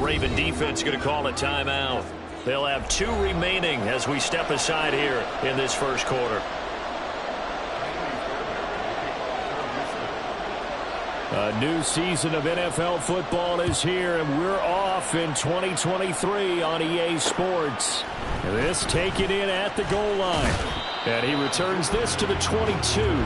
Raven defense going to call a timeout. They'll have 2 remaining as we step aside here in this first quarter. A new season of NFL football is here, and we're off in 2023 on EA Sports. This taken in at the goal line. And he returns this to the 22.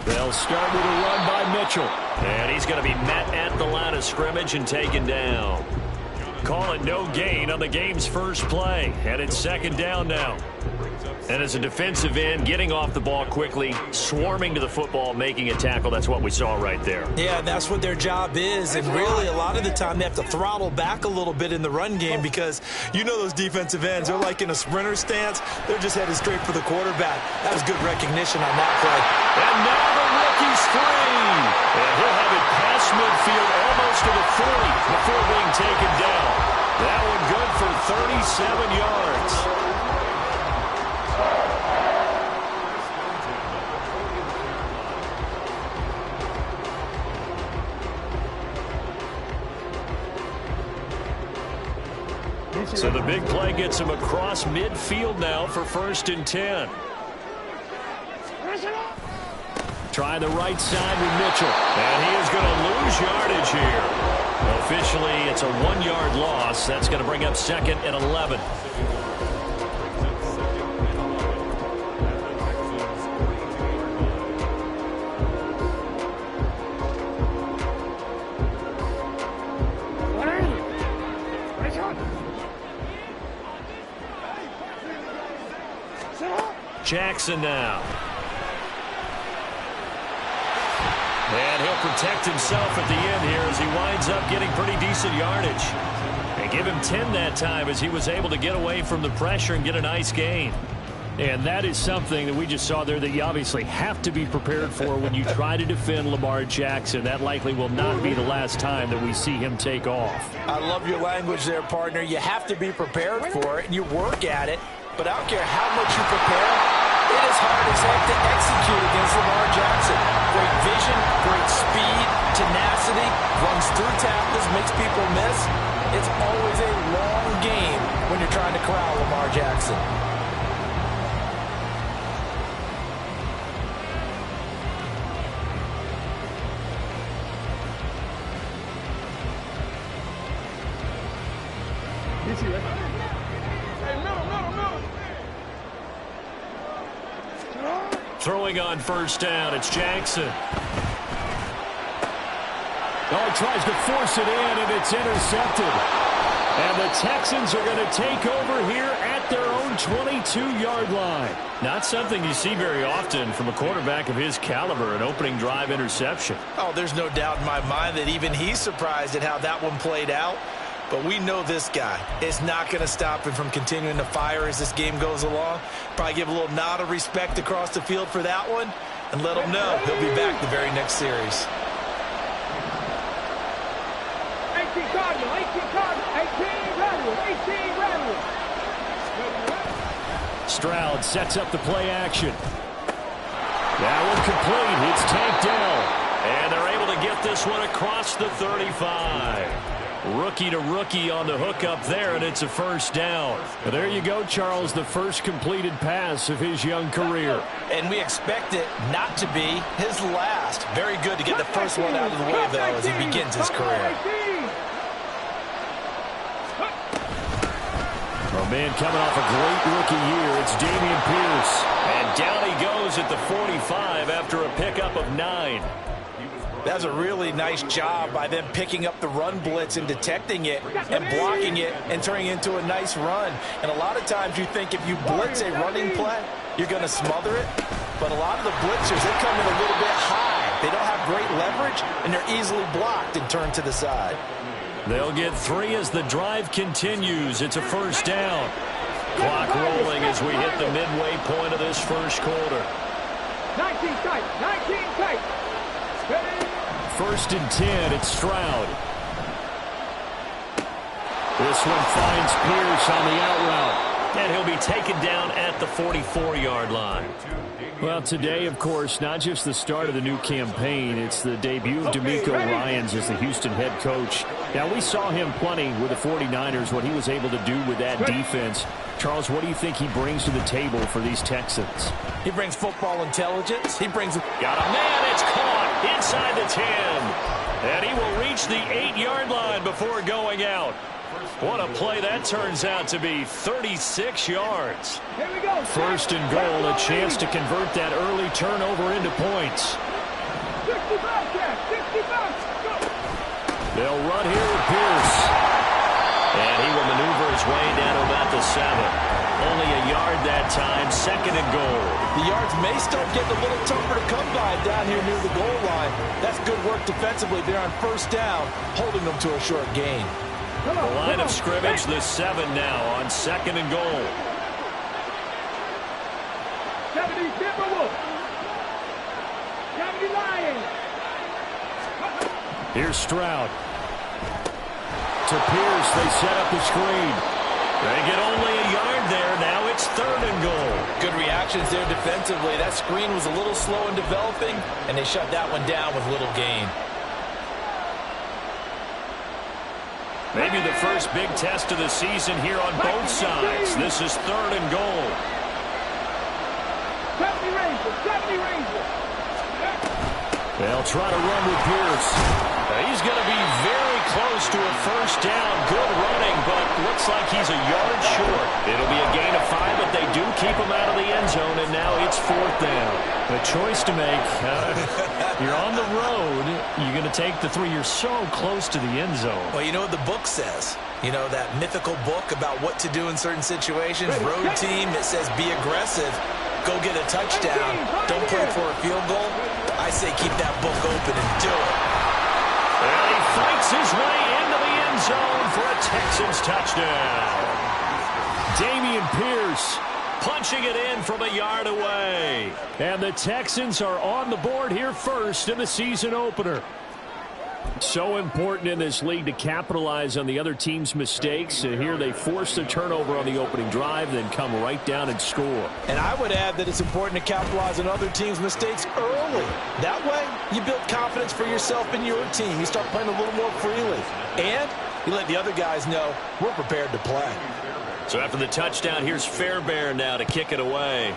They'll start with a run by Mitchell. And he's going to be met at the line of scrimmage and taken down. Call it no gain on the game's first play. And it's second down now. And as a defensive end, getting off the ball quickly, swarming to the football, making a tackle, that's what we saw right there. Yeah, that's what their job is. And really, a lot of the time, they have to throttle back a little bit in the run game because you know those defensive ends, they're like in a sprinter stance. They're just headed straight for the quarterback. That was good recognition on that play. And now the rookie's free. And he'll have it past midfield almost to the 40 before being taken down. That one good for 37 yards. So the big play gets him across midfield now for 1st and 10. Try the right side with Mitchell. And he is going to lose yardage here. Officially, it's a 1-yard loss. That's going to bring up 2nd and 11. Jackson now. And he'll protect himself at the end here as he winds up getting pretty decent yardage. And give him 10 that time as he was able to get away from the pressure and get a nice gain. And that is something that we just saw there that you obviously have to be prepared for when you try to defend Lamar Jackson. That likely will not be the last time that we see him take off. I love your language there, partner. You have to be prepared for it, and you work at it. But I don't care how much you prepare, it is hard as heck to execute against Lamar Jackson. Great vision, great speed, tenacity, runs through tackles, makes people miss. It's always a long game when you're trying to corral Lamar Jackson. Throwing on 1st down, it's Jackson. Oh, he tries to force it in, and it's intercepted. And the Texans are going to take over here at their own 22-yard line. Not something you see very often from a quarterback of his caliber, an opening drive interception. Oh, there's no doubt in my mind that even he's surprised at how that one played out. But we know this guy is not going to stop him from continuing to fire as this game goes along. Probably give a little nod of respect across the field for that one and let him know he'll be back the very next series. 18 Cardinal, 18 Cardinal, 18 Stroud sets up the play action. That one complete. It's tanked down. And they're able to get this one across the 35. Rookie to rookie on the hook up there, and it's a 1st down. There you go, Charles, the first completed pass of his young career. And we expect it not to be his last. Very good to get the first one out of the way, though, as he begins his career. Oh, man, coming off a great rookie year, it's Dameon Pierce. And down he goes at the 45 after a pickup of 9. That's a really nice job by them picking up the run blitz and detecting it and blocking it and turning it into a nice run. And a lot of times you think if you blitz a running play, you're going to smother it. But a lot of the blitzers, they come in a little bit high. They don't have great leverage, and they're easily blocked and turned to the side. They'll get 3 as the drive continues. It's a 1st down. Clock rolling as we hit the midway point of this first quarter. 19 tight. 19 tight. Ready? 1st and 10, it's Stroud. This one finds Pierce on the out route. And he'll be taken down at the 44-yard line. Well, today, of course, not just the start of the new campaign, it's the debut of DeMeco Ryans as the Houston head coach. Now, we saw him plenty with the 49ers, what he was able to do with that defense. Charles, what do you think he brings to the table for these Texans? He brings football intelligence. He brings... Got a man, it's caught inside the 10. And he will reach the 8-yard line before going out. What a play that turns out to be, 36 yards. Here we go. 1st and goal, a chance to convert that early turnover into points. 65, Jack. 65. Go. They'll run here with Pierce. And he will maneuver his way down to about the 7. Only a yard that time, 2nd and goal. The yards may start getting a little tougher to come by down here near the goal line. That's good work defensively there on 1st down, holding them to a short gain. The line of scrimmage, the 7 now on 2nd and goal. 70 Timberwolves. 70 Lions. Here's Stroud. To Pierce, they set up the screen. They get only a yard there. Now it's 3rd and goal. Good reactions there defensively. That screen was a little slow in developing, and they shut that one down with little gain. Maybe the first big test of the season here on both sides. This is 3rd and goal. 70 Rangers. 70 Rangers. They'll try to run with Pierce. He's going to be very close to a 1st down. Good running, but looks like he's a yard short. It'll be a gain of 5, but they do keep him out of the end zone, and now it's 4th down. A choice to make. You're on the road. You're going to take the 3. You're so close to the end zone. Well, you know what the book says. You know, that mythical book about what to do in certain situations. Road team that says be aggressive. Go get a touchdown. Don't play for a field goal. I say keep that book open and do it. And he fights his way into the end zone for a Texans touchdown. Dameon Pierce punching it in from a yard away. And the Texans are on the board here first in the season opener. So important in this league to capitalize on the other team's mistakes. And here they force the turnover on the opening drive, then come right down and score. And I would add that it's important to capitalize on other teams' mistakes early. That way, you build confidence for yourself and your team. You start playing a little more freely. And you let the other guys know we're prepared to play. So after the touchdown, here's Fairbairn now to kick it away.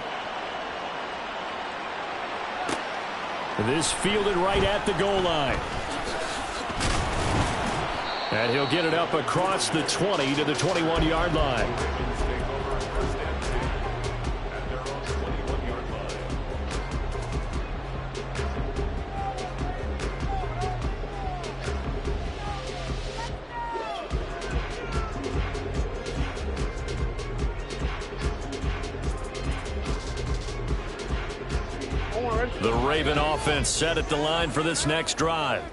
This fielded right at the goal line. And he'll get it up across the 20 to the 21-yard line. The Raven offense set at the line for this next drive.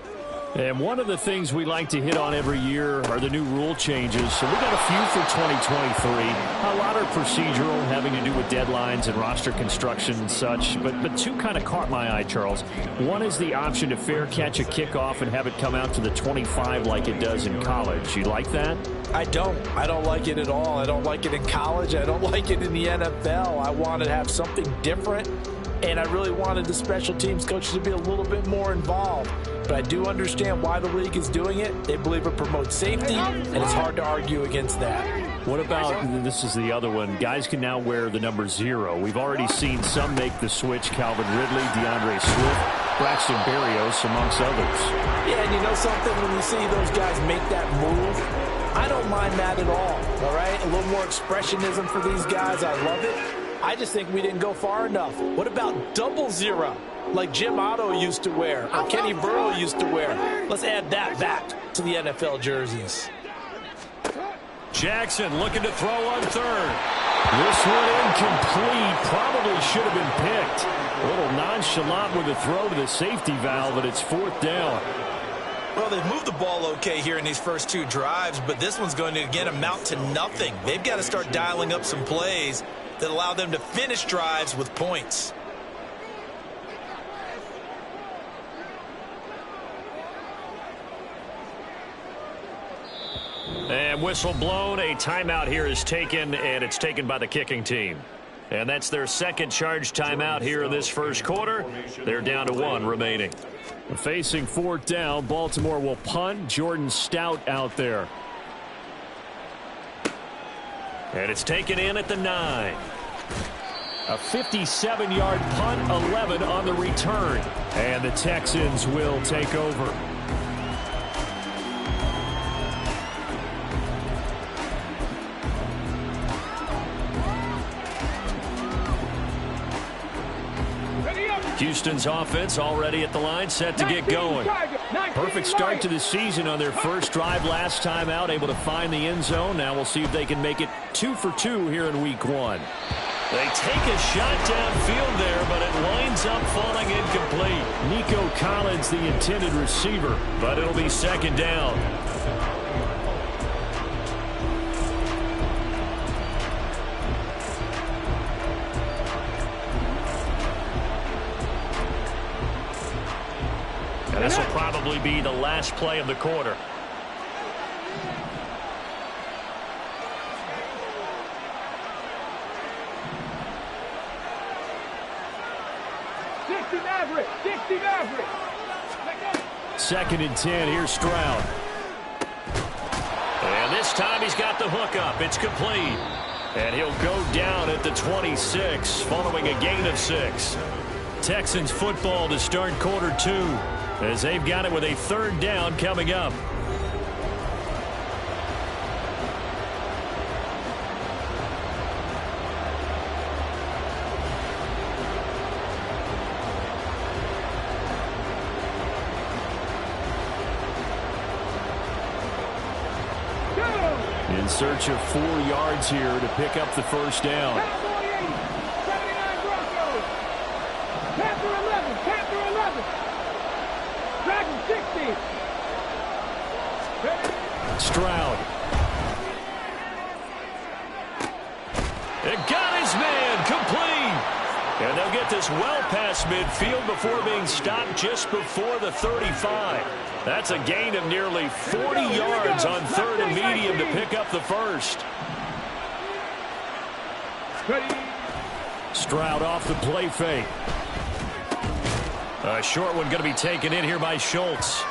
And one of the things we like to hit on every year are the new rule changes. So we got a few for 2023. A lot are procedural, having to do with deadlines and roster construction and such. But two kind of caught my eye, Charles. One is the option to fair catch a kickoff and have it come out to the 25 like it does in college. You like that? I don't. I don't like it at all. I don't like it in college. I don't like it in the NFL. I want to have something different. And I really wanted the special teams coaches to be a little bit more involved. But I do understand why the league is doing it. They believe it promotes safety, and it's hard to argue against that. What about, this is the other one, guys can now wear the number 0. We've already seen some make the switch, Calvin Ridley, DeAndre Swift, Braxton Berrios, amongst others. Yeah, and you know something? When you see those guys make that move, I don't mind that at all right? A little more expressionism for these guys. I love it. I just think we didn't go far enough. What about 00, like Jim Otto used to wear, or Kenny Burrow used to wear? Let's add that back to the NFL jerseys. Jackson looking to throw on 3rd. This one incomplete. Probably should have been picked. A little nonchalant with the throw to the safety valve, but it's 4th down. Well, they've moved the ball okay here in these first 2 drives, but this one's going to, again, amount to nothing. They've got to start dialing up some plays that allow them to finish drives with points. And whistle blown. A timeout here is taken, and it's taken by the kicking team. And that's their second charge timeout here in this first quarter. They're down to 1 remaining. Facing 4th down, Baltimore will punt. Jordan Stout out there. And it's taken in at the 9. A 57-yard punt, 11 on the return. And the Texans will take over. Houston's offense already at the line, set to get going. Perfect start to the season on their first drive last time out, able to find the end zone. Now we'll see if they can make it 2 for 2 here in week 1. They take a shot downfield there, but it winds up falling incomplete. Nico Collins, the intended receiver, but it'll be 2nd down. And this will probably be the last play of the quarter. Second and 10. Here's Stroud. And this time he's got the hook up. It's complete. And he'll go down at the 26 following a gain of 6. Texans football to start quarter 2 as they've got it with a 3rd down coming up. In search of 4 yards here to pick up the 1st down. Stroud. It got his man complete. And they'll get this well past midfield before being stopped just before the 35. That's a gain of nearly 40 yards on 3rd and medium to pick up the 1st. Stroud off the play fake. A short one going to be taken in here by Schultz.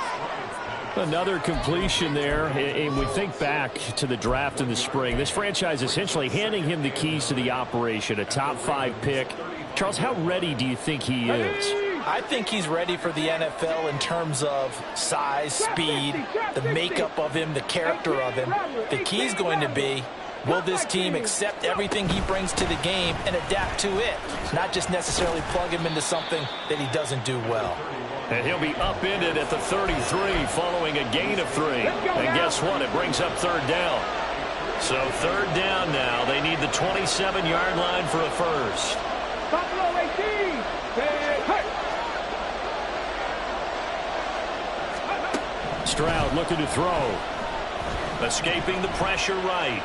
Another completion there, and we think back to the draft in the spring. This franchise essentially handing him the keys to the operation, a top 5 pick. Charles, how ready do you think he is? I think he's ready for the NFL in terms of size, speed, the makeup of him, the character of him. The key is going to be, will this team accept everything he brings to the game and adapt to it, not just necessarily plug him into something that he doesn't do well. And he'll be upended at the 33 following a gain of 3. And guess what? It brings up 3rd down. So 3rd down now. They need the 27-yard line for a first. Buffalo 18. Stroud looking to throw. Escaping the pressure right.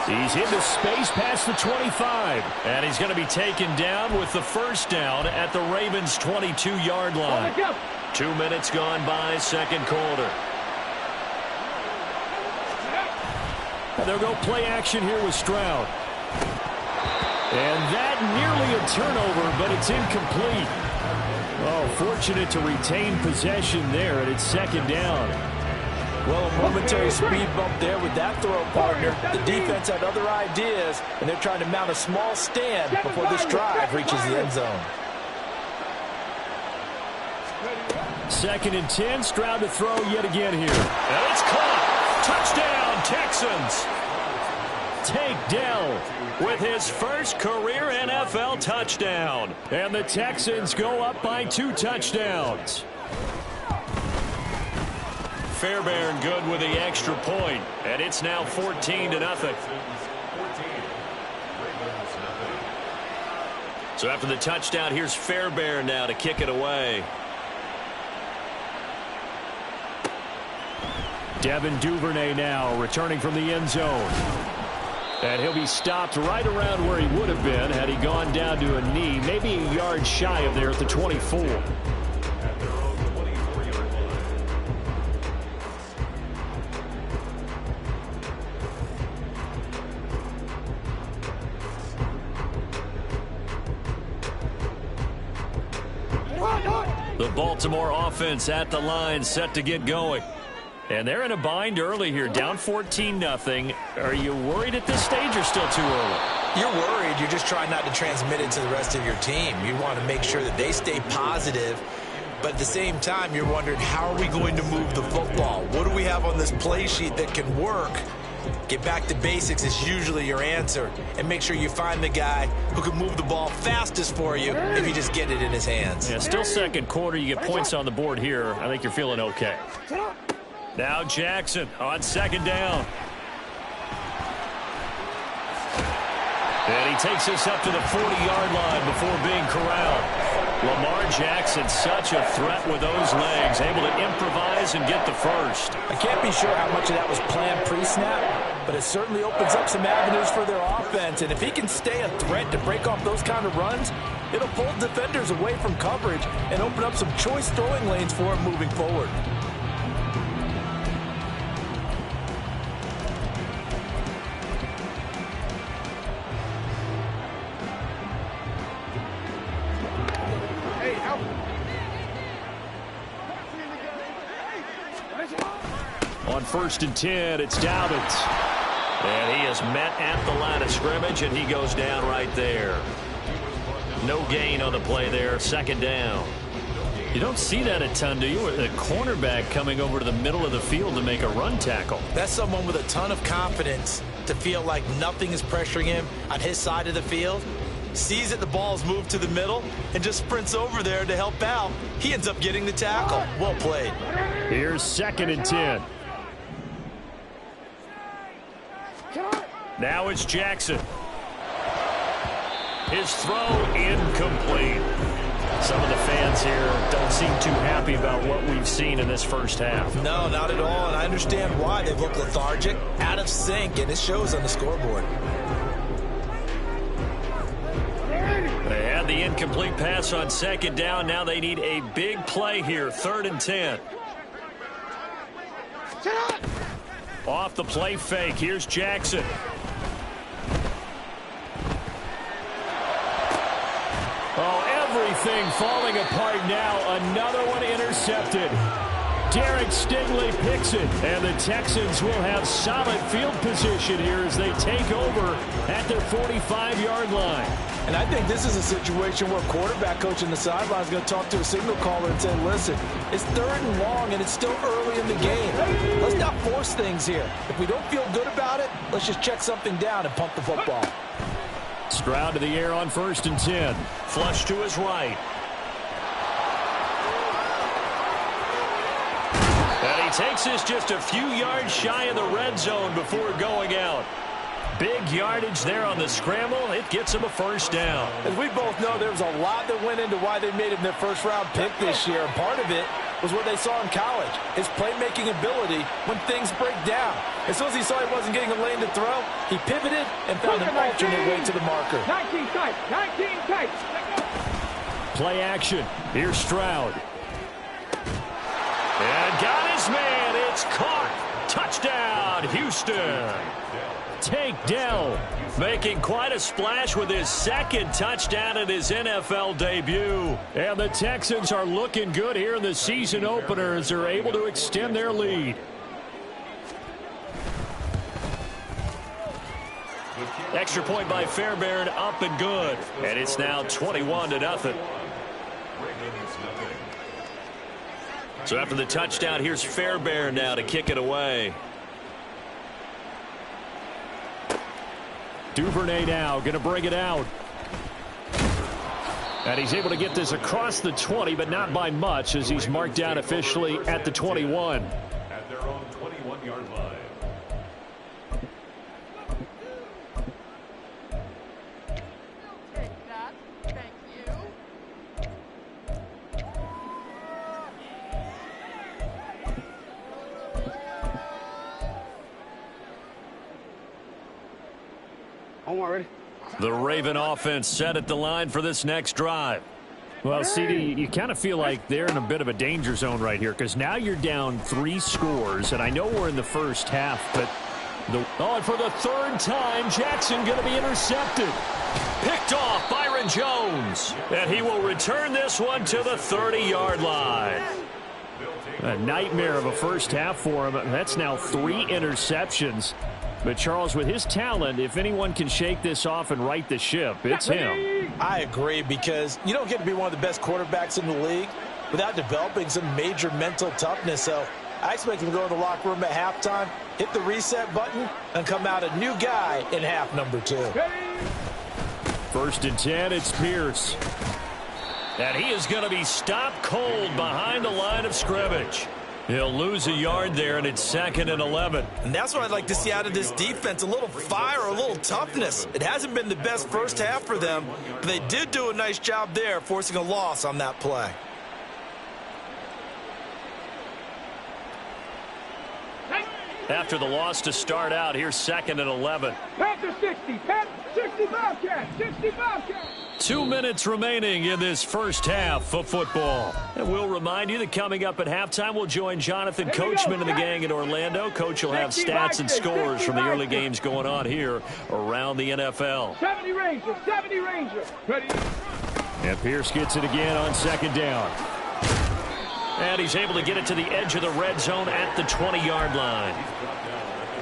He's into space past the 25. And he's going to be taken down with the 1st down at the Ravens' 22-yard line. 2 minutes gone by, 2nd quarter. They'll go play action here with Stroud. And that nearly a turnover, but it's incomplete. Oh, fortunate to retain possession there, and it's 2nd down. Well, a momentary speed bump there with that throw, partner. The defense had other ideas, and they're trying to mount a small stand before this drive reaches the end zone. 2nd and 10. Stroud to throw yet again here. And it's caught. Touchdown, Texans. Tank Dell with his first career NFL touchdown. And the Texans go up by 2 touchdowns. Fairbairn good with the extra point, and it's now 14-0. So after the touchdown, here's Fairbairn now to kick it away. Devin Duvernay now returning from the end zone. And he'll be stopped right around where he would have been had he gone down to a knee, maybe a yard shy of there at the 24. The Baltimore offense at the line, set to get going. And they're in a bind early here, down 14-0. Are you worried at this stage or still too early? You're worried. You're just trying not to transmit it to the rest of your team. You want to make sure that they stay positive. But at the same time, you're wondering, how are we going to move the football? What do we have on this play sheet that can work? Get back to basics is usually your answer. And make sure you find the guy who can move the ball fastest for you if you just get it in his hands. Yeah, still second quarter. You get points on the board here. I think you're feeling okay. Now Jackson on second down. And he takes us up to the 40-yard line before being corralled. Lamar Jackson, such a threat with those legs, able to improvise and get the first. I can't be sure how much of that was planned pre-snap, but it certainly opens up some avenues for their offense. And if he can stay a threat to break off those kind of runs, it'll pull defenders away from coverage and open up some choice throwing lanes for him moving forward. On 1st and 10, it's Dobbins. And he is met at the line of scrimmage, and he goes down right there. No gain on the play there, second down. You don't see that a ton, do you? A cornerback coming over to the middle of the field to make a run tackle. That's someone with a ton of confidence to feel like nothing is pressuring him on his side of the field. Sees that the ball's moved to the middle and just sprints over there to help out. He ends up getting the tackle. Well played. Here's 2nd and 10. Now it's Jackson. His throw incomplete. Some of the fans here don't seem too happy about what we've seen in this first half. No, not at all, and I understand why. They look lethargic, out of sync, and it shows on the scoreboard. They had the incomplete pass on second down. Now they need a big play here, 3rd and 10. Off the play fake, here's Jackson. Oh, everything falling apart now. Another one intercepted. Derek Stingley picks it, and the Texans will have solid field position here as they take over at their 45-yard line. And I think this is a situation where quarterback coach in the sideline is going to talk to a signal caller and say, listen, it's 3rd and long, and it's still early in the game. Let's not force things here. If we don't feel good about it, let's just check something down and pump the football. Stroud to the air on 1st and 10. Flush to his right. And he takes this just a few yards shy of the red zone before going out. Big yardage there on the scramble. It gets him a first down. As we both know, there was a lot that went into why they made him their first-round pick this year. And part of it was what they saw in college, his playmaking ability when things break down. As soon as he saw he wasn't getting a lane to throw, he pivoted and found an alternate way to the marker. 19 tight, 19 tight. Play action. Here's Stroud. And got his man. It's caught. Touchdown, Houston. Take down. Making quite a splash with his 2nd touchdown in his NFL debut. And the Texans are looking good here in the season opener as they're able to extend their lead. Extra point by Fairbairn, up and good. And it's now 21-0. So after the touchdown, here's Fairbairn now to kick it away. Duvernay now going to bring it out. And he's able to get this across the 20, but not by much as he's marked down officially at the 21. At their own 21-yard line. Take that. Thank you. Ready? The Raven offense set at the line for this next drive. Well, CD, you kind of feel like they're in a bit of a danger zone right here because now you're down 3 scores, and I know we're in the first half, but and for the 3rd time, Jackson going to be intercepted. Picked off by Byron Jones. And he will return this one to the 30-yard line. A nightmare of a first half for him. That's now 3 interceptions. But, Charles, with his talent, if anyone can shake this off and right the ship, it's him. I agree, because you don't get to be one of the best quarterbacks in the league without developing some major mental toughness. So I expect him to go in the locker room at halftime, hit the reset button, and come out a new guy in half number 2. 1st and 10, it's Pierce. And he is going to be stopped cold behind the line of scrimmage. He'll lose a yard there, and it's 2nd and 11. And that's what I'd like to see out of this defense, a little fire, a little toughness. It hasn't been the best first half for them, but they did do a nice job there, forcing a loss on that play. After the loss to start out, here's 2nd and 11. Panther 60, Panther 60 Bobcat, 60 Bobcat. 2 minutes remaining in this first half of football. And we'll remind you that coming up at halftime, we'll join Jonathan Coachman and the gang in Orlando. Coach will have stats and scores from the early games going on here around the NFL. 70 Ranger, 70 Ranger. Ready? And Pierce gets it again on 2nd down. And he's able to get it to the edge of the red zone at the 20-yard line.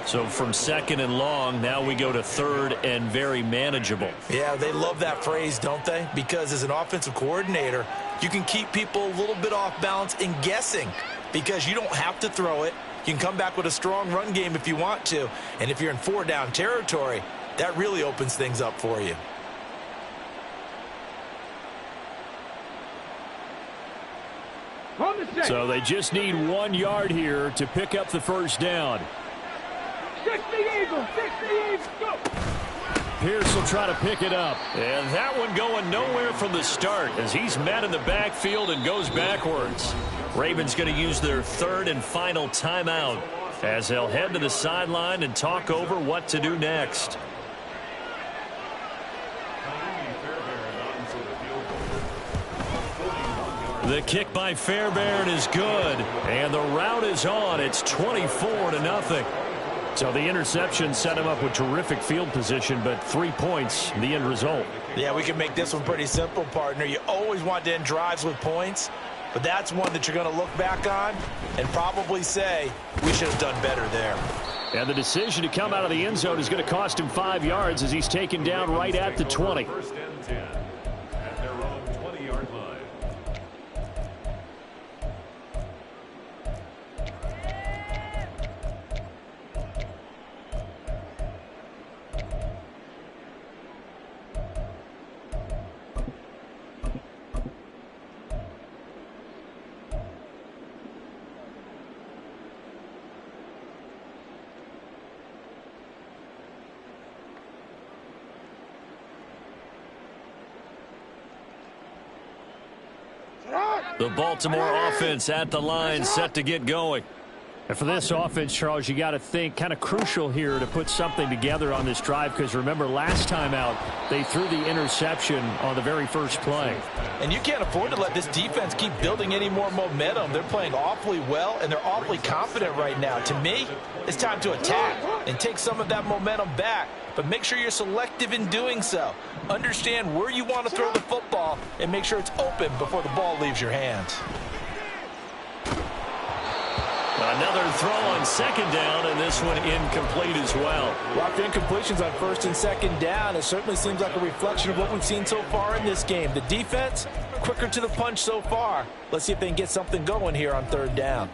So from 2nd and long, now we go to 3rd and very manageable. Yeah, they love that phrase, don't they? Because as an offensive coordinator, you can keep people a little bit off balance and guessing, because you don't have to throw it. You can come back with a strong run game if you want to. And if you're in 4-down territory, that really opens things up for you. So they just need 1 yard here to pick up the first down. 60 Eagles, 60 Eagles, go! Pierce will try to pick it up. And that one going nowhere from the start as he's met in the backfield and goes backwards. Ravens going to use their 3rd and final timeout as they'll head to the sideline and talk over what to do next. The kick by Fairbairn is good, and the route is on. It's 24-0. So the interception set him up with terrific field position, but 3 points, the end result. Yeah, we can make this one pretty simple, partner. You always want to end drives with points, but that's one that you're going to look back on and probably say, we should have done better there. And the decision to come out of the end zone is going to cost him 5 yards as he's taken down right at the 20. 1st and 10 at their own 20-yard line. The Baltimore offense at the line, set to get going. And for this offense, Charles, you got to think kind of crucial here to put something together on this drive, because remember last time out they threw the interception on the very first play. And you can't afford to let this defense keep building any more momentum. They're playing awfully well, and they're awfully confident right now. To me, it's time to attack and take some of that momentum back, but make sure you're selective in doing so. Understand where you want to throw the football and make sure it's open before the ball leaves your hands. Another throw on 2nd down, and this one incomplete as well. Locked incompletions on 1st and 2nd down. It certainly seems like a reflection of what we've seen so far in this game. The defense, quicker to the punch so far. Let's see if they can get something going here on 3rd down.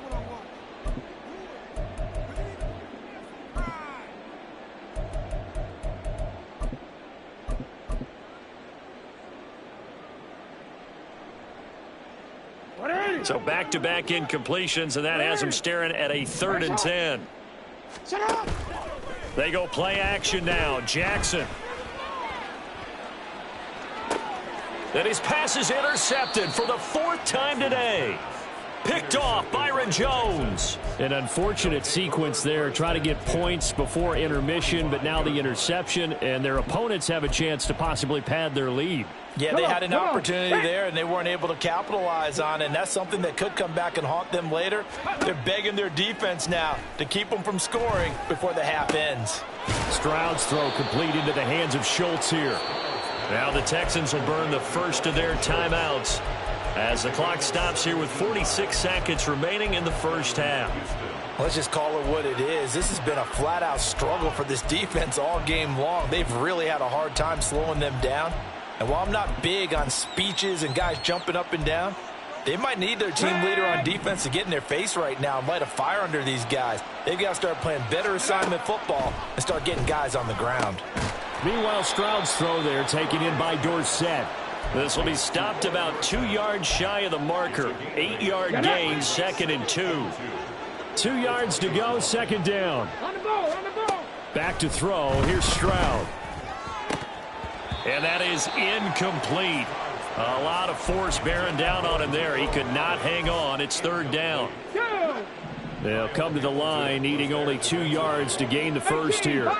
So back-to-back incompletions, and that has them staring at a 3rd and 10. They go play action now. Jackson. And his pass is intercepted for the 4th time today. Picked off Byron Jones. An unfortunate sequence there. Try to get points before intermission, but now the interception, and their opponents have a chance to possibly pad their lead. Yeah, they had an opportunity there, and they weren't able to capitalize on it, and that's something that could come back and haunt them later. They're begging their defense now to keep them from scoring before the half ends. Stroud's throw complete into the hands of Schultz here. Now the Texans will burn the first of their timeouts as the clock stops here with 46 seconds remaining in the first half. Let's just call it what it is. This has been a flat-out struggle for this defense all game long. They've really had a hard time slowing them down. And while I'm not big on speeches and guys jumping up and down, they might need their team leader on defense to get in their face right now and light a fire under these guys. They've got to start playing better assignment football and start getting guys on the ground. Meanwhile, Stroud's throw there taken in by Dorsett. This will be stopped about 2 yards shy of the marker. 8-yard gain, 2nd and 2. 2 yards to go, 2nd down. On the ball, on the ball. Back to throw. Here's Stroud. And that is incomplete. A lot of force bearing down on him there. He could not hang on. It's 3rd down. Go. They'll come to the line, needing only 2 yards to gain the first here.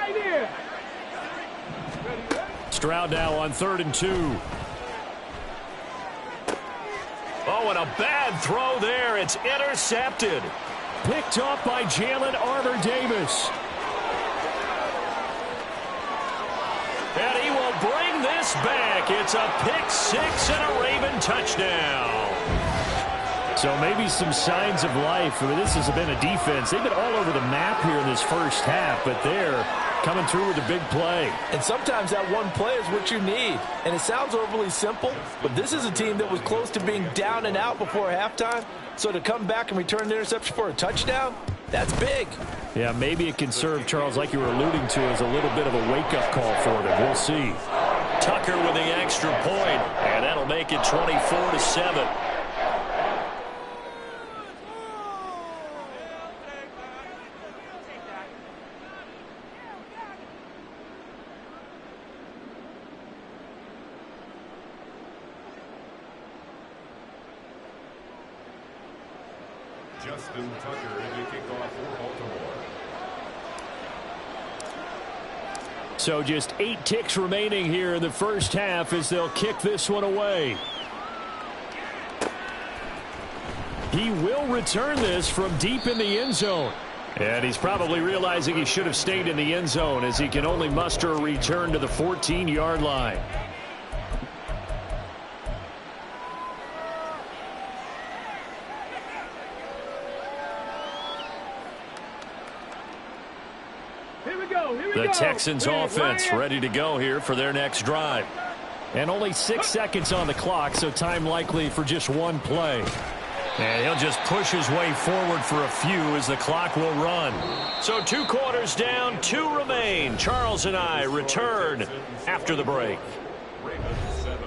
Stroud now on 3rd and 2. Oh, and a bad throw there. It's intercepted. Picked off by Jalen Armour-Davis. And he will bring this back. It's a pick six and a Raven touchdown. So maybe some signs of life. I mean, this has been a defense. They've been all over the map here in this first half, but they're coming through with a big play. And sometimes that one play is what you need. And it sounds overly simple, but this is a team that was close to being down and out before halftime. So to come back and return the interception for a touchdown, that's big. Yeah, maybe it can serve, Charles, like you were alluding to, as a little bit of a wake-up call for them. We'll see. Tucker with the extra point, and that'll make it 24-7. Justin Tucker in the kickoff for Baltimore. So just 8 ticks remaining here in the first half as they'll kick this one away. He will return this from deep in the end zone. And he's probably realizing he should have stayed in the end zone as he can only muster a return to the 14-yard line. The Texans offense ready to go here for their next drive. And only 6 seconds on the clock, so time likely for just one play. And he'll just push his way forward for a few as the clock will run. So 2 quarters down, 2 remain. Charles and I return after the break. Ravens 7.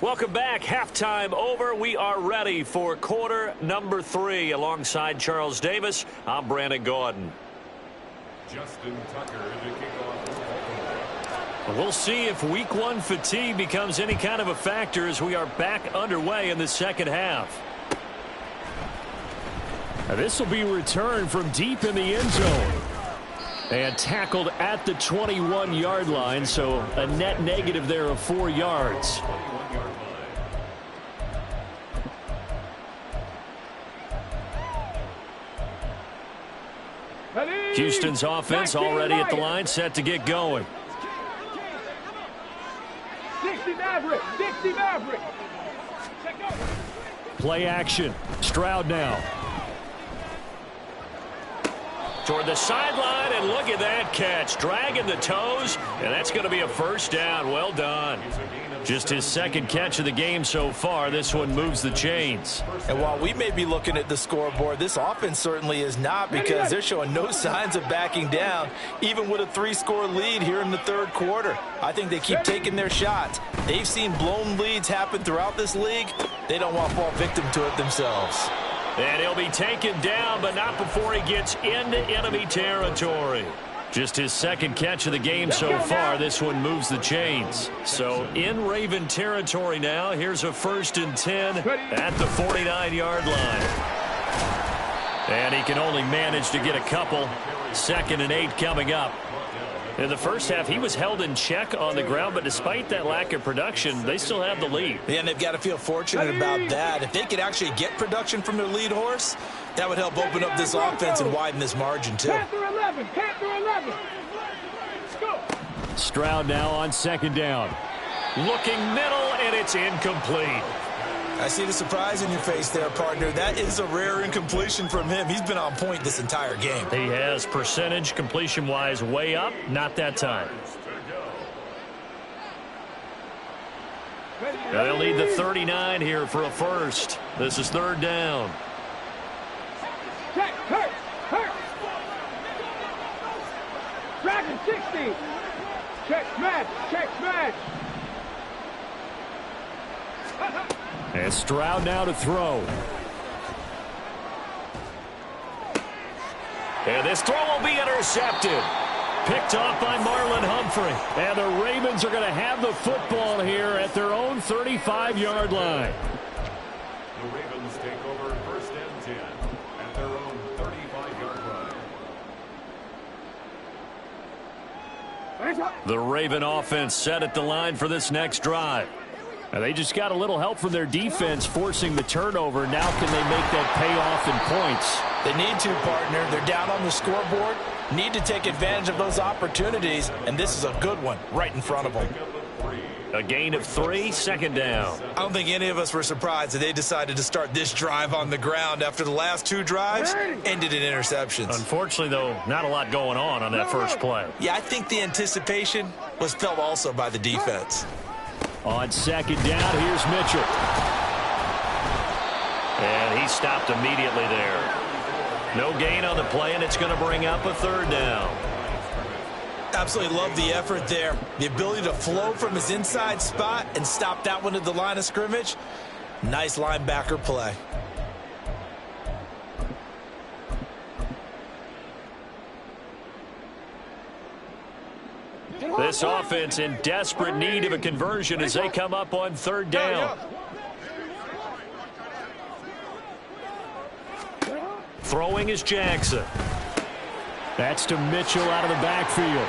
Welcome back. Halftime over. We are ready for quarter number 3. Alongside Charles Davis, I'm Brandon Gordon. Justin Tucker in the kickoff for Baltimore. We'll see if week 1 fatigue becomes any kind of a factor as we are back underway in the second half. Now this will be returned from deep in the end zone. And tackled at the 21-yard line, so a net negative there of 4 yards. Houston's offense already at the line, set to get going. Dixie Maverick, Dixie Maverick. Play action. Stroud now. Toward the sideline, and look at that catch. Dragging the toes, and that's going to be a first down. Well done. Just his second catch of the game so far. This one moves the chains. And while we may be looking at the scoreboard, this offense certainly is not, because they're showing no signs of backing down, even with a 3-score lead here in the third quarter. I think they keep taking their shots. They've seen blown leads happen throughout this league. They don't want to fall victim to it themselves. And he'll be taken down, but not before he gets into enemy territory. Just his second catch of the game so far. This one moves the chains. So in Raven territory now. Here's a 1st and 10 at the 49-yard line. And he can only manage to get a couple. 2nd and 8 coming up. In the first half, he was held in check on the ground, but despite that lack of production, they still have the lead. Yeah, and they've got to feel fortunate about that. If they could actually get production from their lead horse, that would help open up this offense and widen this margin, too. Panther 11, Panther 11. Let's go. Stroud now on 2nd down. Looking middle, and it's incomplete. I see the surprise in your face there, partner. That is a rare incompletion from him. He's been on point this entire game. He has percentage completion-wise way up, not that time. They'll need the 39 here for a first. This is 3rd down. Check, hurt. Dragon 60. Check, smash. And Stroud now to throw. And this throw will be intercepted. Picked off by Marlon Humphrey. And the Ravens are going to have the football here at their own 35-yard line. The Ravens take over 1st and 10 at their own 35-yard line. The Raven offense set at the line for this next drive. And they just got a little help from their defense forcing the turnover. Now can they make that pay off in points? They need to, partner. They're down on the scoreboard. Need to take advantage of those opportunities, and this is a good one right in front of them. A gain of 3, 2nd down. I don't think any of us were surprised that they decided to start this drive on the ground after the last 2 drives ended in interceptions. Unfortunately, though, not a lot going on that first play. Yeah, I think the anticipation was felt also by the defense. On 2nd down, here's Mitchell. And he stopped immediately there. No gain on the play, and it's going to bring up a 3rd down. Absolutely love the effort there. The ability to flow from his inside spot and stop that one at the line of scrimmage. Nice linebacker play. This offense in desperate need of a conversion as they come up on 3rd down. Throwing is Jackson. That's to Mitchell out of the backfield.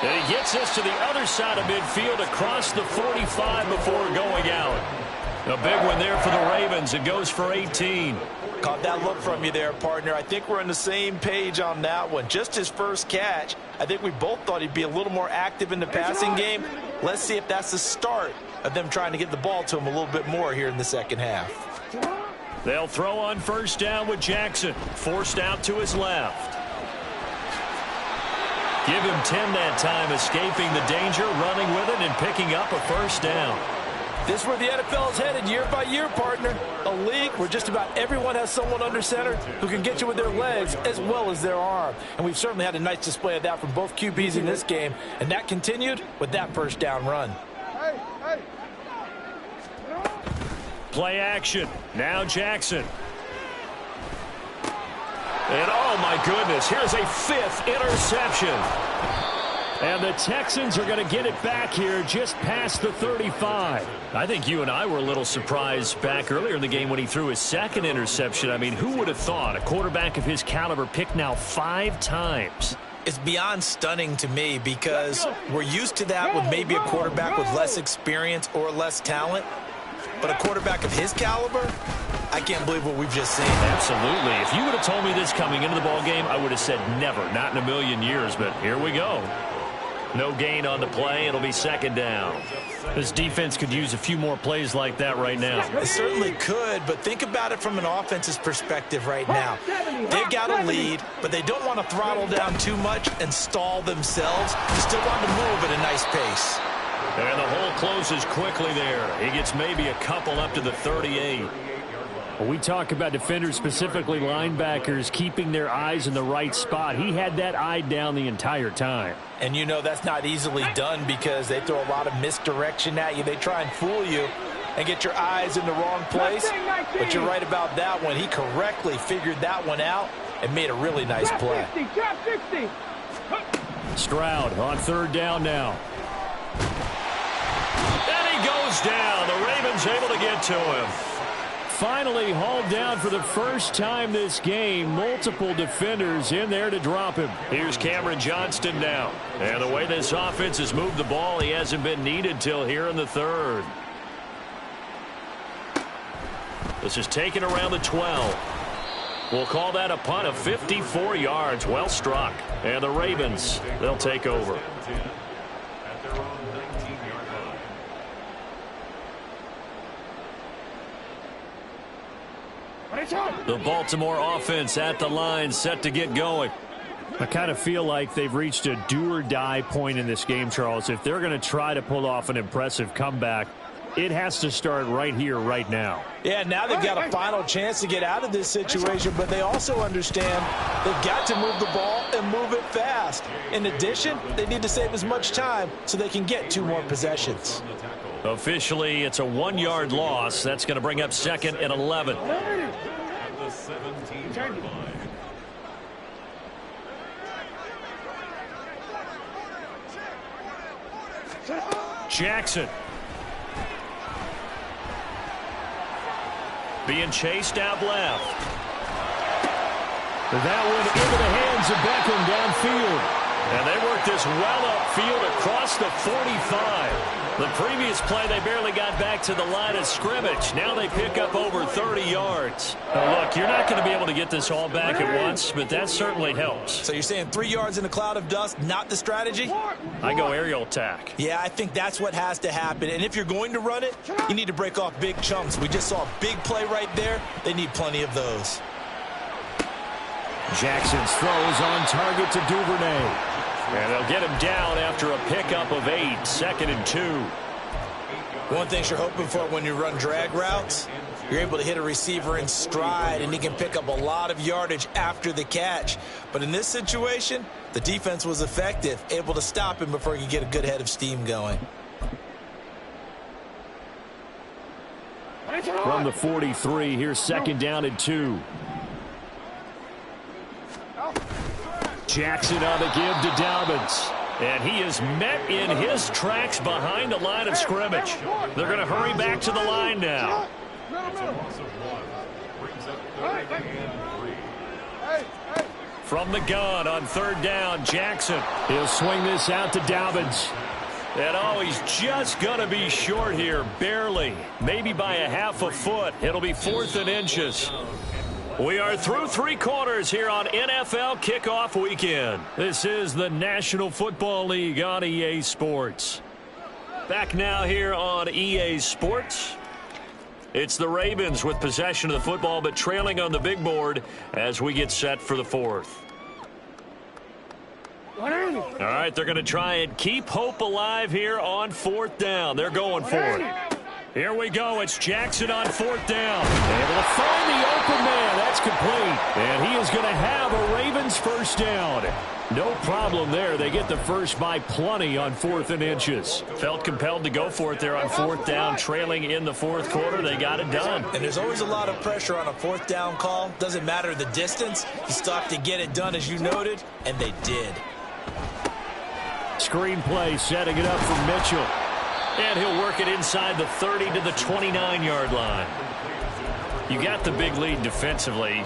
And he gets this to the other side of midfield across the 45 before going out. A big one there for the Ravens. It goes for 18. Caught that look from you there, partner. I think we're on the same page on that one. Just his first catch. I think we both thought he'd be a little more active in the passing game. Let's see if that's the start of them trying to get the ball to him a little bit more here in the second half. They'll throw on 1st down with Jackson. Forced out to his left. Give him 10 that time, escaping the danger, running with it, and picking up a 1st down. This is where the NFL is headed year by year, partner. A league where just about everyone has someone under center who can get you with their legs as well as their arm. And we've certainly had a nice display of that from both QBs in this game. And that continued with that 1st down run. Play action. Now Jackson. And oh my goodness, here's a 5th interception. And the Texans are going to get it back here just past the 35. I think you and I were a little surprised back earlier in the game when he threw his 2nd interception. I mean, who would have thought a quarterback of his caliber picked now 5 times? It's beyond stunning to me because we're used to that with maybe a quarterback with less experience or less talent. But a quarterback of his caliber, I can't believe what we've just seen. Absolutely. If you would have told me this coming into the ball game, I would have said never, not in a million years. But here we go. No gain on the play. It'll be 2nd down. This defense could use a few more plays like that right now. It certainly could, but think about it from an offense's perspective right now. They've got a lead, but they don't want to throttle down too much and stall themselves. They still want to move at a nice pace. And the hole closes quickly there. He gets maybe a couple up to the 38. When we talk about defenders, specifically linebackers, keeping their eyes in the right spot, he had that eye down the entire time. And you know that's not easily done because they throw a lot of misdirection at you. They try and fool you and get your eyes in the wrong place. But you're right about that one. He correctly figured that one out and made a really nice play. Stroud on 3rd down now. And he goes down. The Ravens able to get to him. finally hauled down for the first time this game. Multiple defenders in there to drop him. Here's Cameron Johnston now. And the way this offense has moved the ball, he hasn't been needed till here in the third. This is taken around the 12. We'll call that a punt of 54 yards. Well struck. And the Ravens, they'll take over. The Baltimore offense at the line, set to get going. I kind of feel like they've reached a do-or-die point in this game, Charles. If they're going to try to pull off an impressive comeback, it has to start right here, right now. Yeah, now they've got a final chance to get out of this situation, but they also understand they've got to move the ball and move it fast. In addition, they need to save as much time so they can get 2 more possessions. Officially, it's a 1-yard loss. That's going to bring up 2nd and 11. At the 17-yard line. Jackson. Being chased out left. That one into the hands of Beckham downfield. And they work this well upfield across the 45. The previous play, they barely got back to the line of scrimmage. Now they pick up over 30 yards. Now look, you're not going to be able to get this all back at once, but that certainly helps. So you're saying 3 yards in a cloud of dust, not the strategy? I go aerial attack. Yeah, I think that's what has to happen. And if you're going to run it, you need to break off big chunks. We just saw a big play right there. They need plenty of those. Jackson's throws on target to Duvernay. And they'll get him down after a pickup of 8, 2nd and 2. One thing you're hoping for when you run drag routes, you're able to hit a receiver in stride, and he can pick up a lot of yardage after the catch. But in this situation, the defense was effective, able to stop him before he could get a good head of steam going. From the 43, here's 2nd down and 2. Jackson on the give to Dobbins. And he is met in his tracks behind the line of scrimmage. They're going to hurry back to the line now. It's a loss of 1. Brings up 3rd and 3. From the gun on 3rd down, Jackson. He'll swing this out to Dobbins. And oh, he's just going to be short here, barely. Maybe by a half a foot. It'll be 4th and inches. We are through 3 quarters here on NFL Kickoff Weekend. This is the National Football League on EA Sports. Back now here on EA Sports. It's the Ravens with possession of the football, but trailing on the big board as we get set for the 4th. All right, they're going to try and keep hope alive here on 4th down. They're going for it. Here we go. It's Jackson on 4th down. Able to find the open man. That's complete. And he is going to have a Ravens first down. No problem there. They get the first by plenty on 4th and inches. Felt compelled to go for it there on 4th down, trailing in the 4th quarter. They got it done. And there's always a lot of pressure on a 4th down call. Doesn't matter the distance. You still have to get it done, as you noted, and they did. Screen play setting it up for Mitchell. And he'll work it inside the 30 to the 29-yard line. You got the big lead defensively.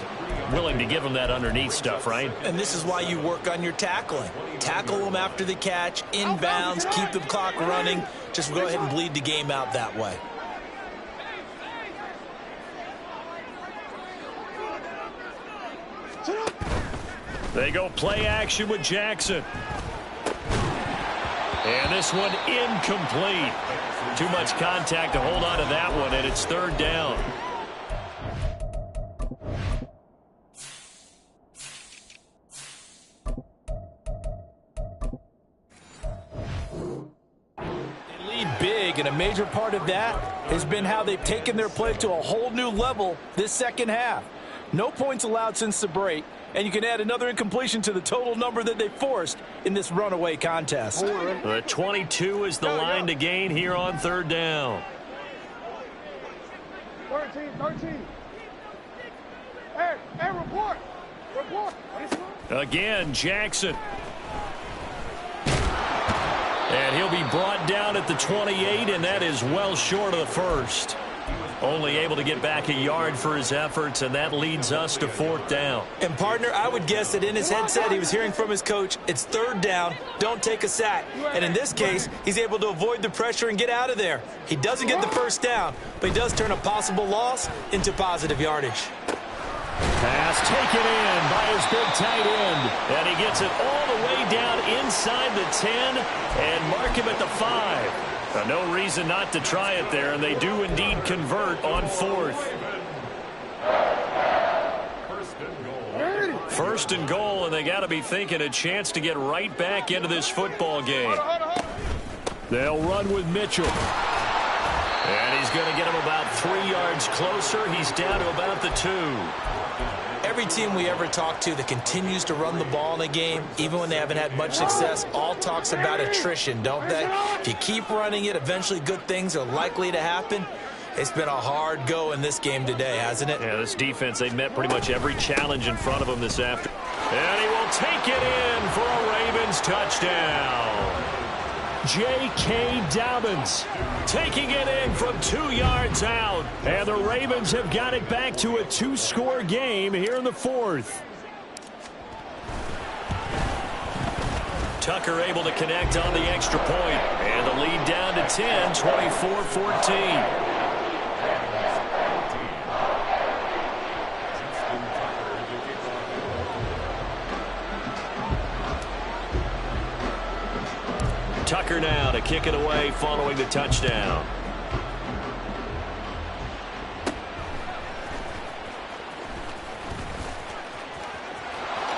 Willing to give them that underneath stuff, right? And this is why you work on your tackling. Tackle them after the catch, inbounds, keep the clock running. Just go ahead and bleed the game out that way. They go play action with Jackson. And this one incomplete. Too much contact to hold on to that one, and it's 3rd down. They lead big, and a major part of that has been how they've taken their play to a whole new level this second half. No points allowed since the break, and you can add another incompletion to the total number that they forced in this runaway contest. The 22 is the line to gain here on 3rd down. 13. Hey, report. Again, Jackson. And he'll be brought down at the 28, and that is well short of the first. Only able to get back a yard for his efforts, and that leads us to 4th down. And, partner, I would guess that in his headset he was hearing from his coach, it's 3rd down, don't take a sack. And in this case, he's able to avoid the pressure and get out of there. He doesn't get the 1st down, but he does turn a possible loss into positive yardage. Pass taken in by his big tight end. And he gets it all the way down inside the 10 and mark him at the 5. No reason not to try it there, and they do indeed convert on 4th. 1st and goal, and they got to be thinking a chance to get right back into this football game. They'll run with Mitchell. And he's going to get him about 3 yards closer. He's down to about the 2. Every team we ever talk to that continues to run the ball in a game, even when they haven't had much success, all talks about attrition, don't they? If you keep running it, eventually good things are likely to happen. It's been a hard go in this game today, hasn't it? Yeah, this defense, they've met pretty much every challenge in front of them this afternoon. And he will take it in for a Ravens touchdown. J.K. Dobbins taking it in from 2 yards out. And the Ravens have got it back to a 2-score game here in the 4th. Tucker able to connect on the extra point. And the lead down to 10, 24-14. Tucker now to kick it away following the touchdown.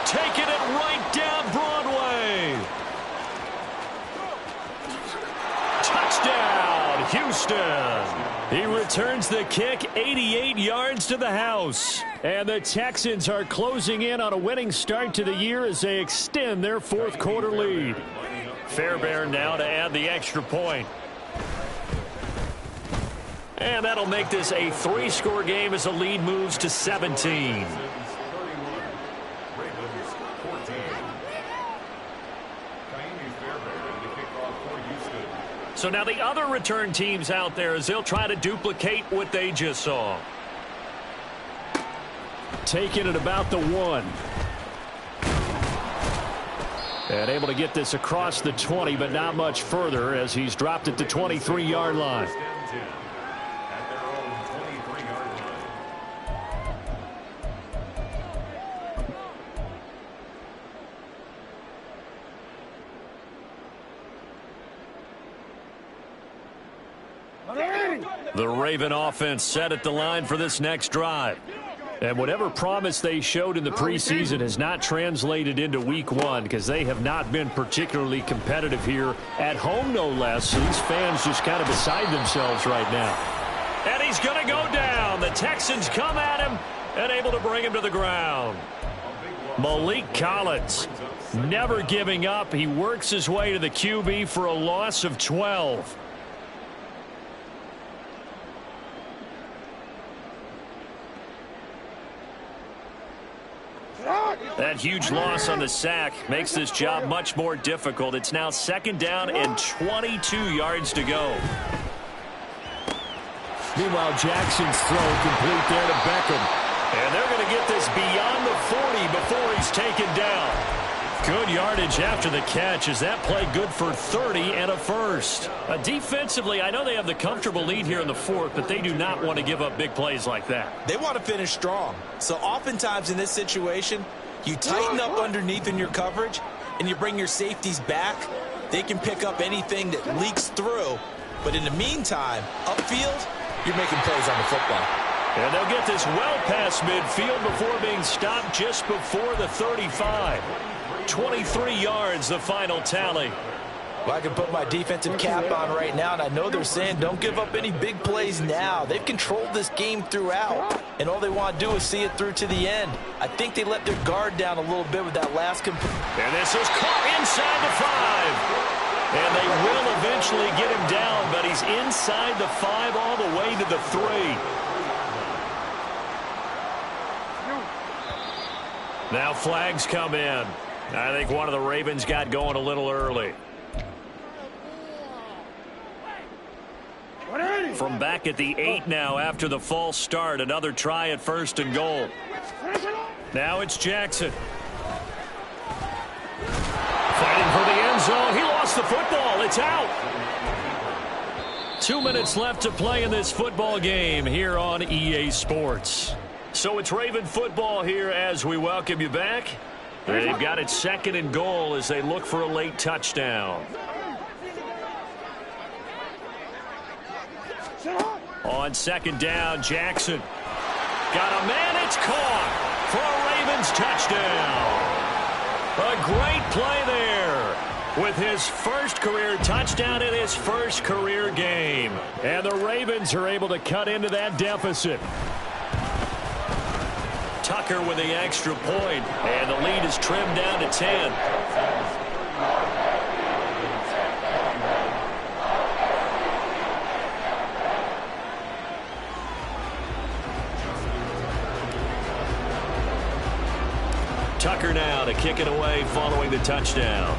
Taking it right down Broadway. Touchdown, Houston. He returns the kick 88 yards to the house. And the Texans are closing in on a winning start to the year as they extend their 4th quarter lead. Fairbairn now to add the extra point. And that'll make this a 3-score game as the lead moves to 17. So now the other return teams out there as they'll try to duplicate what they just saw. Taking it about the 1. And able to get this across the 20, but not much further as he's dropped it to 23-yard line. The Raven offense set at the line for this next drive. And whatever promise they showed in the preseason has not translated into week 1 because they have not been particularly competitive here at home, no less. So these fans just kind of beside themselves right now. And he's going to go down. The Texans come at him and able to bring him to the ground. Malik Collins never giving up. He works his way to the QB for a loss of 12. That huge loss on the sack makes this job much more difficult. It's now 2nd down and 22 yards to go. Meanwhile, Jackson's throw complete there to Beckham. And they're going to get this beyond the 40 before he's taken down. Good yardage after the catch as that play good for 30 and a first. Defensively, I know they have the comfortable lead here in the 4th, but they do not want to give up big plays like that. They want to finish strong. So oftentimes in this situation, you tighten up underneath in your coverage and you bring your safeties back. They can pick up anything that leaks through. But in the meantime, upfield, you're making plays on the football. And they'll get this well past midfield before being stopped just before the 35. 23 yards, the final tally. Well, I can put my defensive cap on right now, and I know they're saying don't give up any big plays now. They've controlled this game throughout, and all they want to do is see it through to the end. I think they let their guard down a little bit with that last And this is caught inside the 5. And they will eventually get him down, but he's inside the 5 all the way to the 3. Now flags come in. I think one of the Ravens got going a little early. from back at the 8 now after the false start. Another try at 1st and goal. Now it's Jackson. Fighting for the end zone. He lost the football. It's out. 2 minutes left to play in this football game here on EA Sports. So it's Raven football here as we welcome you back. They've got it 2nd and goal as they look for a late touchdown. On 2nd down, Jackson. Got a man. It's caught for a Ravens touchdown. A great play there with his first career touchdown in his first career game. And the Ravens are able to cut into that deficit. Tucker with the extra point, and the lead is trimmed down to 10. Tucker now to kick it away following the touchdown.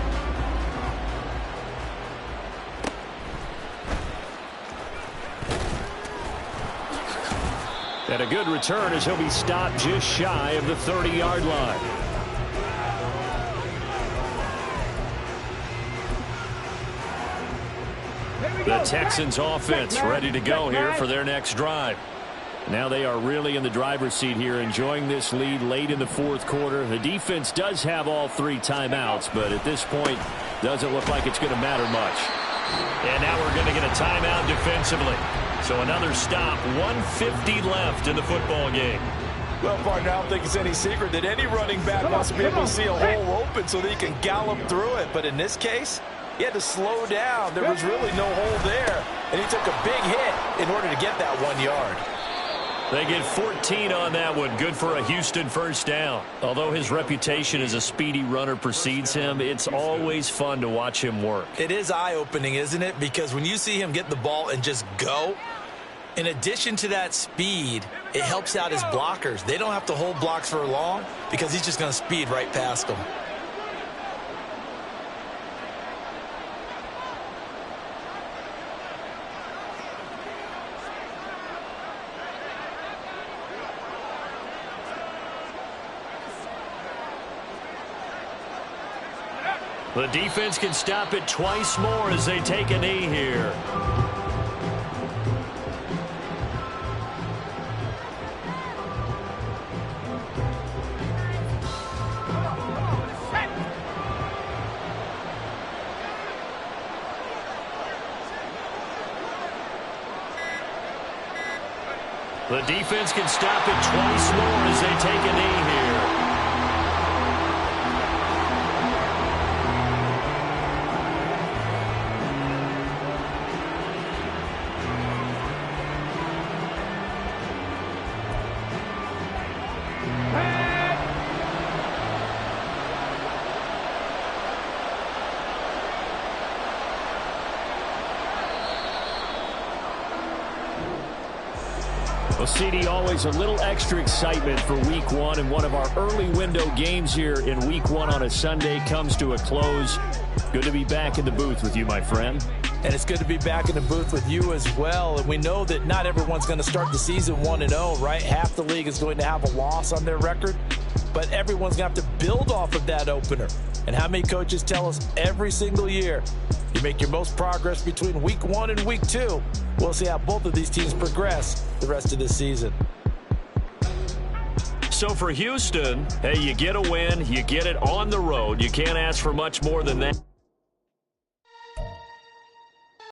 And a good return as he'll be stopped just shy of the 30-yard line. The Texans offense ready to go here for their next drive. Now they are really in the driver's seat here, enjoying this lead late in the 4th quarter. The defense does have all 3 timeouts, but at this point, doesn't look like it's going to matter much. And now we're going to get a timeout defensively. So another stop, 1:50 left in the football game. Well, partner, I don't think it's any secret that any running back wants to be able to see a hole open so that he can gallop through it. But in this case, he had to slow down. There was really no hole there, and he took a big hit in order to get that 1 yard. They get 14 on that one. Good for a Houston first down. Although his reputation as a speedy runner precedes him, it's always fun to watch him work. It is eye-opening, isn't it? Because when you see him get the ball and just go, in addition to that speed, it helps out his blockers. They don't have to hold blocks for long because he's just going to speed right past them. The defense can stop it twice more as they take a knee here. The defense can stop it twice more as they take a knee here. Well, CD, always a little extra excitement for Week 1, and one of our early window games here in Week 1 on a Sunday comes to a close. Good to be back in the booth with you, my friend. And it's good to be back in the booth with you as well. And we know that not everyone's going to start the season 1-0, right? Half the league is going to have a loss on their record, but everyone's going to have to build off of that opener. And how many coaches tell us every single year, you make your most progress between Week 1 and Week 2. We'll see how both of these teams progress the rest of this season. So for Houston, hey, you get a win, you get it on the road. You can't ask for much more than that.